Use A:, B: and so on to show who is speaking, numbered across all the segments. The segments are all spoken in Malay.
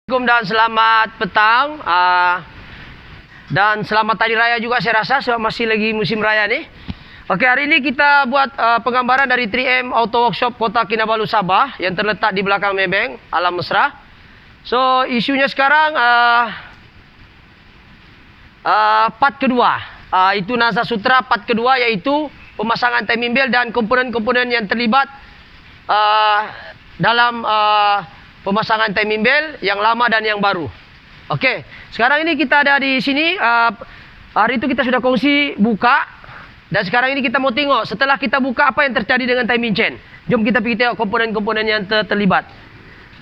A: Dan selamat petang dan selamat Hari Raya juga saya rasa sebab masih lagi musim raya nih. Oke, hari ini kita buat penggambaran dari 3M Auto Workshop Kota Kinabalu Sabah yang terletak di belakang Maybank, Alam Mesra. So isunya sekarang part kedua, itu Naza Sutra part kedua, yaitu pemasangan timing belt dan komponen-komponen yang terlibat dalam pemasangan timing belt yang lama dan yang baru. Oke, sekarang ini kita ada di sini. Hari itu kita sudah kongsi buka, dan sekarang ini kita mau tengok setelah kita buka apa yang terjadi dengan timing chain. Jom kita pergi tengok komponen-komponen yang terlibat.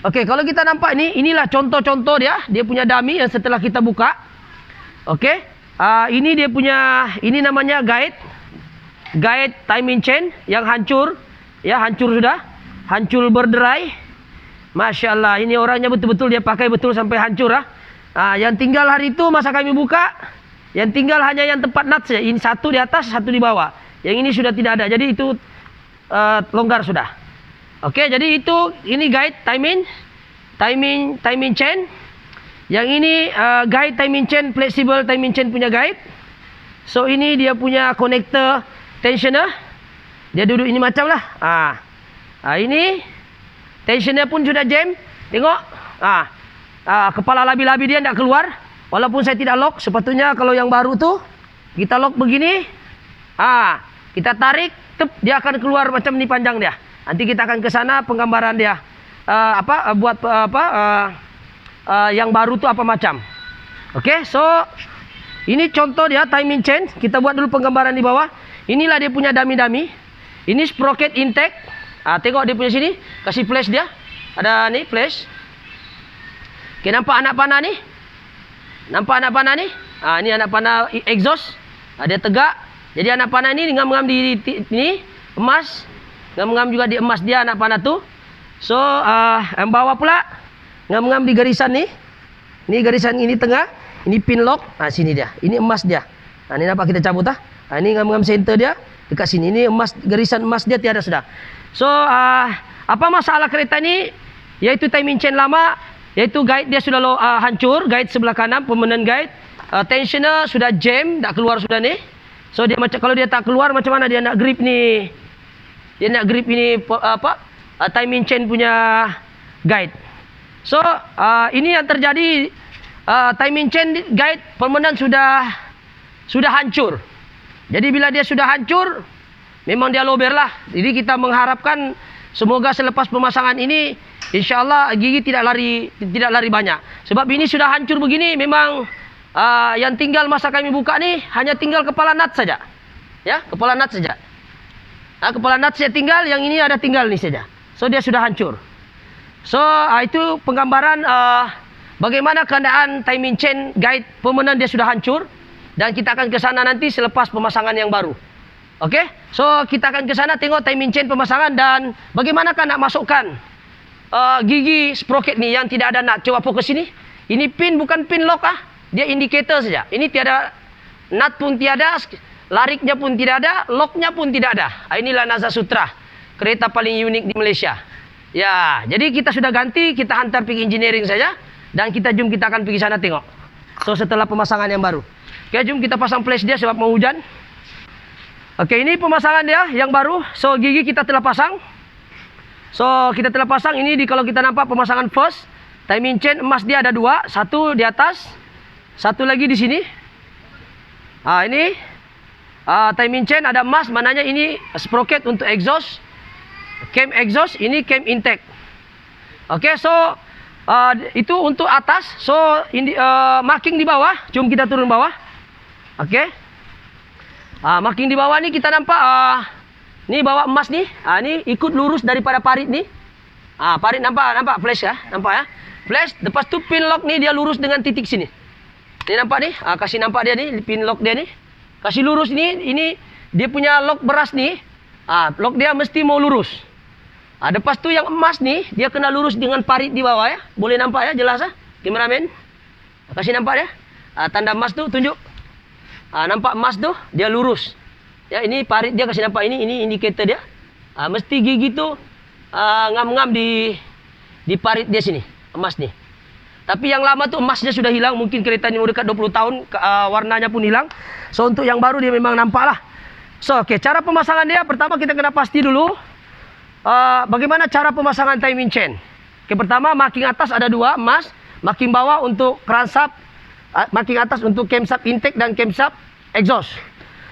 A: Oke, kalau kita nampak ini, inilah contoh-contoh dia punya dummy yang setelah kita buka. Oke, ini dia punya, ini namanya guide timing chain yang hancur, ya hancur sudah, hancur berderai. Masya Allah, ini orangnya betul-betul dia pakai betul sampai hancur. Yang tinggal hari itu masa kami buka, yang tinggal hanya yang tempat nut saja. Ini satu di atas, satu di bawah. Yang ini sudah tidak ada, jadi itu longgar sudah. Oke, jadi itu ini guide timing chain. Yang ini guide timing chain, flexible timing chain punya guide. So ini dia punya connector tensioner. Dia duduk ini macam lah. Ini tensionnya pun sudah jam. Tengok. Kepala labi-labi dia tidak keluar. Walaupun saya tidak lock. Sepatutnya kalau yang baru tu kita lock begini. Kita tarik, dia akan keluar macam ni panjang dia. Nanti kita akan ke sana penggambaran dia. Yang baru tu apa macam. Oke, so ini contoh dia timing chain. Kita buat dulu penggambaran di bawah. Inilah dia punya dummy-dummy. Ini sprocket intake. Tengok dia punya sini, kasih flash dia. Ada ni flash. Oke, nampak anak panah ni? Nampak anak panah ni? Ini anak panah exhaust. Dia tegak. Jadi anak panah ni ngam-ngam di ni emas. Ngam-ngam juga di emas dia anak panah tu. So, yang bawah pula ngam-ngam di garisan ni. Ini garisan ini tengah. Ini pin lock. Sini dia. Ini emas dia. Ini nampak kita cabut ini ngam-ngam center dia. Dekat sini. Ini emas, garisan emas dia tiada sudah. So, apa masalah kereta ini? Yaitu timing chain lama, yaitu guide dia sudah hancur, guide sebelah kanan, permanent guide. Tensioner sudah jam, tak keluar sudah ni. So, dia macam kalau dia tak keluar, macam mana dia nak grip ni? Dia nak grip ini timing chain punya guide. So, ini yang terjadi, timing chain guide permanent sudah hancur. Jadi bila dia sudah hancur, memang dia lober lah. Jadi kita mengharapkan semoga selepas pemasangan ini, insyaAllah gigi tidak lari banyak. Sebab ini sudah hancur begini, memang yang tinggal masa kami buka ni hanya tinggal kepala nut saja. Ya, kepala nut saja. Kepala nut saja tinggal, yang ini ada tinggal ni saja. So dia sudah hancur. So itu penggambaran bagaimana keadaan timing chain guide permanent dia sudah hancur. Dan kita akan ke sana nanti selepas pemasangan yang baru. Oke, so kita akan ke sana tengok timing chain pemasangan dan bagaimana nak masukkan gigi sprocket ni yang tidak ada nut. Coba fokus sini. Ini pin bukan pin lock dia indikator saja. Ini tiada nut pun tiada, lariknya pun tidak ada, locknya pun tidak ada. Inilah Naza Sutra, kereta paling unik di Malaysia. Ya, jadi kita sudah ganti, kita hantar pergi engineering saja dan kita akan pergi sana tengok. So setelah pemasangan yang baru. Oke, jom kita pasang flash dia sebab mau hujan. Oke, ini pemasangan dia yang baru. So, gigi kita telah pasang. So, kita telah pasang. Ini kalau kita nampak pemasangan first. Timing chain emas dia ada dua. Satu di atas. Satu lagi di sini. Ini. Timing chain ada emas. Mananya ini sprocket untuk exhaust. Cam exhaust. Ini cam intake. Oke, so itu untuk atas. So, marking di bawah. Jom kita turun bawah. Oke. Marking di bawah ni kita nampak ni bawah emas ni. Ni ikut lurus daripada parit ni. Parit nampak flash nampak ya. Flash, lepas tu pin lock ni dia lurus dengan titik sini. Ni nampak ni. Kasih nampak dia ni pin lock dia ni. Kasih lurus ni, ini dia punya lock beras ni. Lock dia mesti mau lurus. Lepas tu yang emas ni dia kena lurus dengan parit di bawah ya. Boleh nampak ya, jelas kameramen. Kasih nampak ya. Tanda emas tu tunjuk. Nampak emas tu dia lurus. Ya, ini parit dia kasih nampak, ini indikator dia. Mesti gigi tu ngam-ngam di parit dia sini, emas ni. Tapi yang lama tuh emasnya sudah hilang, mungkin keretanya udah dekat 20 tahun, warnanya pun hilang. So untuk yang baru dia memang nampak lah. So oke, cara pemasangan dia pertama kita kena pasti dulu bagaimana cara pemasangan timing chain. Oke, pertama marking atas ada 2 emas, marking bawah untuk crankshaft, marking atas untuk camshaft intake dan camshaft exhaust.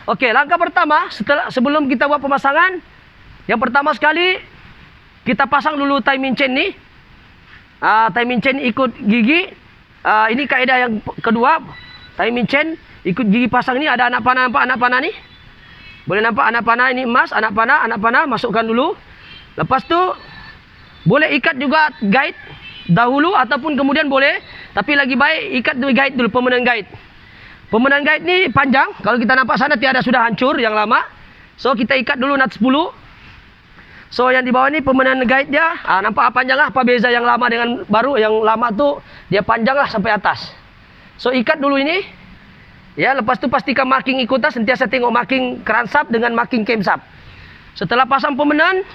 A: Oke, langkah pertama sebelum kita buat pemasangan, yang pertama sekali kita pasang dulu timing chain nih. Timing chain ikut gigi. Ini kaidah yang kedua. Timing chain ikut gigi pasang ini ada anak panah, nampak anak panah nih? Boleh nampak anak panah ini emas, anak panah masukkan dulu. Lepas tu boleh ikat juga guide dahulu ataupun kemudian boleh, tapi lagi baik ikat guide dulu, permanent guide. Permanent guide ni panjang. Kalau kita nampak sana tiada, sudah hancur yang lama. So kita ikat dulu nut 10. So yang di bawah ni permanent guide dia. Nampak apa panjang lah, apa beza yang lama dengan baru. Yang lama tu dia panjang lah sampai atas. So ikat dulu ini. Ya, lepas tu pastikan marking ikutan, sentiasa tengok marking crankshaft dengan marking camshaft. Setelah pasang permanent,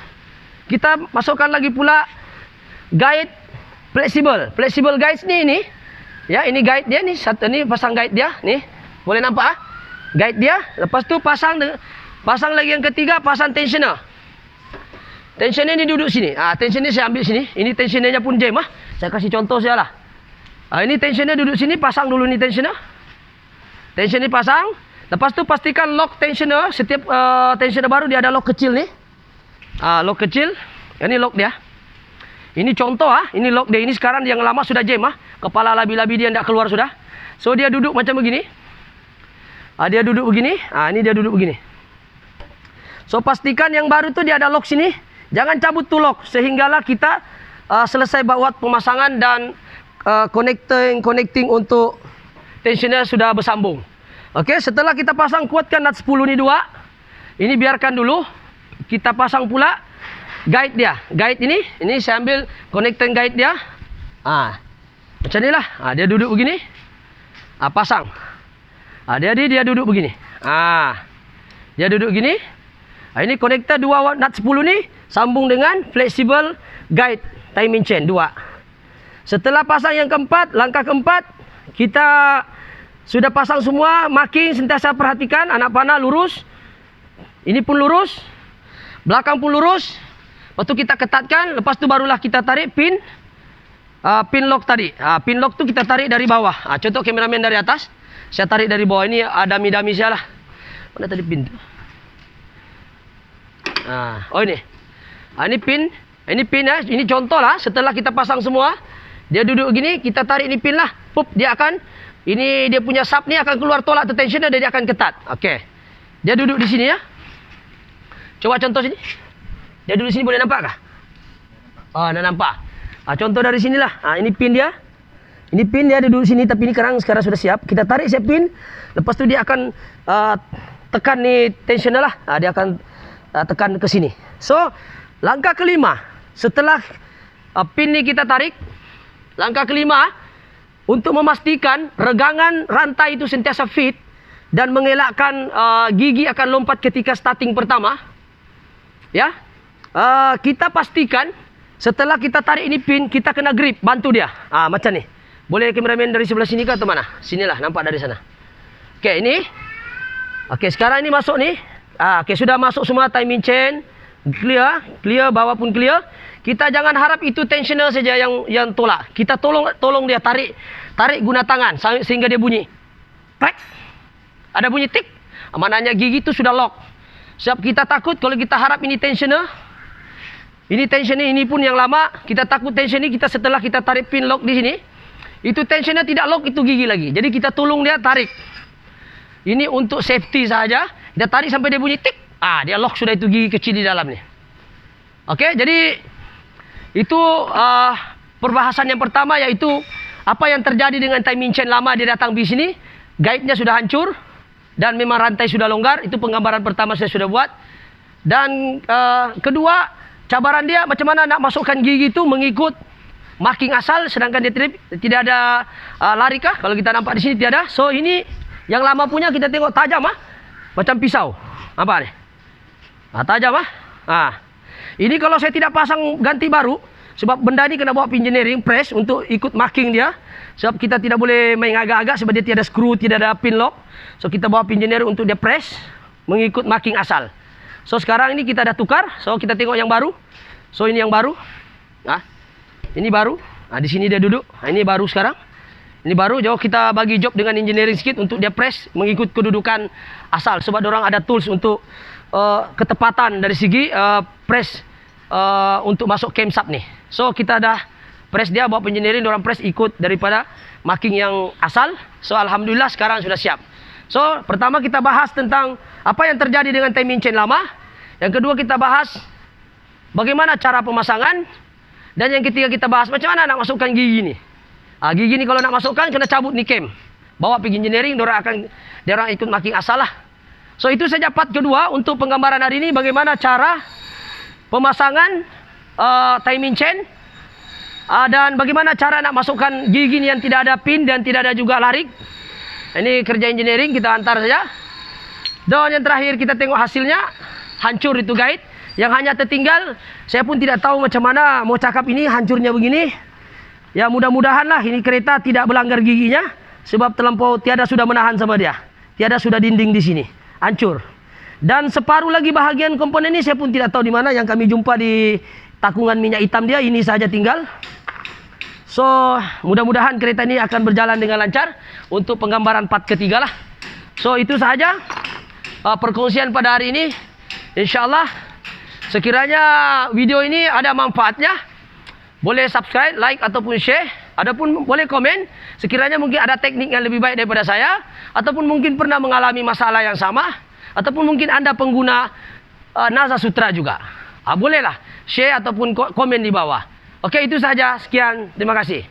A: kita masukkan lagi pula guide flexible. Flexible guides ni ini. Ya, ini guide dia ni, satu ni pasang guide dia ni. Boleh nampak guide dia. Lepas tu pasang lagi yang ketiga, pasang tensioner. Tensioner ni duduk sini. Tensioner saya ambil sini. Ini tensionernya pun jam Saya kasih contoh saya lah. Ini tensioner duduk sini, pasang dulu ni tensioner. Tensioner pasang. Lepas tu pastikan lock tensioner. Setiap tensioner baru dia ada lock kecil ni. Lock kecil. Ini lock dia. Ini contoh ini lock dia. Ini sekarang yang lama sudah jam Kepala labi-labi dia tidak keluar sudah. So dia duduk macam begini. Dia duduk begini. Ini dia duduk begini. So pastikan yang baru tu dia ada lock sini. Jangan cabut tu lock sehinggalah kita selesai buat pemasangan dan connecting untuk tensioner sudah bersambung. Okey, setelah kita pasang, kuatkan nut 10 ni 2. Ini biarkan dulu. Kita pasang pula guide dia. Guide ini saya ambil connecting guide dia. Macam ni lah. Dia duduk begini. Pasang. Dia duduk begini. Dia duduk begini. Ini konektor 2 nut 10 ni sambung dengan flexible guide timing chain 2. Setelah pasang yang keempat, langkah keempat, kita sudah pasang semua marking, sentiasa perhatikan anak panah lurus. Ini pun lurus. Belakang pun lurus. Lepas tu kita ketatkan, lepas tu barulah kita tarik pin lock tadi. Pin lock tu kita tarik dari bawah. Contoh kameramen dari atas, saya tarik dari bawah. Ini dami-dami saya lah. Mana tadi pin tu? Ini. Ini pin. Ini pin ya. Ini contoh lah. Setelah kita pasang semua, dia duduk gini, kita tarik ni pin lah. Pup, dia akan, ini dia punya sub ni akan keluar tolak tu tensioner dan dia akan ketat. Okey. Dia duduk di sini ya. Coba contoh sini. Dia duduk sini, boleh nampak kah? Nak nampak. Contoh dari sinilah. Ini pin dia. Ini pin dia duduk sini, tapi ini sekarang sudah siap. Kita tarik siap pin. Lepas tu dia akan tekan ni tensioner lah. Dia akan tekan ke sini. So, langkah kelima, setelah pin ni kita tarik, langkah kelima, untuk memastikan regangan rantai itu sentiasa fit dan mengelakkan gigi akan lompat ketika starting pertama, ya, kita pastikan setelah kita tarik ini pin, kita kena grip, bantu dia. Macam ni. Boleh kameramen dari sebelah sini ke atau mana? Sinilah, nampak dari sana. Okey, ini. Okey, sekarang ini masuk ni. Okey, sudah masuk semua timing chain. Clear, bawah pun clear. Kita jangan harap itu tensioner saja yang tolak. Kita tolong dia tarik guna tangan sehingga dia bunyi. Trek. Ada bunyi tik. Maknanya gigi itu sudah lock. Sebab kita takut kalau kita harap ini tensioner. Ini tensioner ini pun yang lama, kita takut tensioner kita setelah kita tarik pin lock di sini, itu tensioner tidak lock, itu gigi lagi. Jadi kita tolong dia tarik. Ini untuk safety saja. Kita tarik sampai dia bunyi tik. Dia lock sudah itu gigi kecil di dalam ni. Okey, jadi itu perbahasan yang pertama, yaitu apa yang terjadi dengan timing chain lama dia datang di sini, guide-nya sudah hancur dan memang rantai sudah longgar. Itu penggambaran pertama saya sudah buat. Dan kedua, cabaran dia macam mana nak masukkan gigi itu mengikut marking asal, sedangkan dia tidak ada lari kah? Kalau kita nampak di sini tiada. So ini yang lama punya kita tengok tajam macam pisau. Apa ni? Tajam Ini kalau saya tidak pasang ganti baru, Sebab benda ni kena bawa ke engineering press untuk ikut marking dia. Sebab kita tidak boleh main agak-agak sebab dia tiada skru, tidak ada pin lock. So kita bawa ke engineering untuk dia press mengikut marking asal. So sekarang ini kita dah tukar. So kita tengok yang baru. So ini yang baru. Nah, ini baru. Nah, di sini dia duduk. Nah, ini baru sekarang. Ini baru. Jauh kita bagi job dengan engineering sikit untuk dia press mengikut kedudukan asal. Sebab orang ada tools untuk ketepatan dari segi press untuk masuk cam sub nih. So kita dah press dia, bawa engineering, orang press ikut daripada marking yang asal. So alhamdulillah sekarang sudah siap. So pertama kita bahas tentang apa yang terjadi dengan timing chain lama. Yang kedua kita bahas bagaimana cara pemasangan. Dan yang ketiga kita bahas macam mana nak masukkan gigi ni. Gigi ni kalau nak masukkan kena cabut ni cam. Bawa pergi engineering, dia orang ikut marking asal lah. So itu saja part kedua untuk penggambaran hari ini. Bagaimana cara pemasangan timing chain. Dan bagaimana cara nak masukkan gigi yang tidak ada pin dan tidak ada juga larik. Ini kerja engineering, kita hantar saja. Dan yang terakhir kita tengok hasilnya. Hancur itu guide. Yang hanya tertinggal, saya pun tidak tahu macam mana mau cakap ini hancurnya begini. Ya mudah-mudahan lah ini kereta tidak melanggar giginya. Sebab terlampau tiada sudah menahan sama dia. Tiada sudah dinding di sini. Hancur. Dan separuh lagi bahagian komponen ini saya pun tidak tahu di mana. Yang kami jumpa di takungan minyak hitam dia. Ini saja tinggal. So mudah-mudahan kereta ini akan berjalan dengan lancar untuk penggambaran part ketiga lah. So itu sahaja perkongsian pada hari ini. InsyaAllah sekiranya video ini ada manfaatnya, boleh subscribe, like ataupun share. Adapun boleh komen sekiranya mungkin ada teknik yang lebih baik daripada saya, ataupun mungkin pernah mengalami masalah yang sama, ataupun mungkin anda pengguna NASA Sutra juga. Bolehlah share ataupun komen di bawah. Oke, itu saja. Sekian. Terima kasih.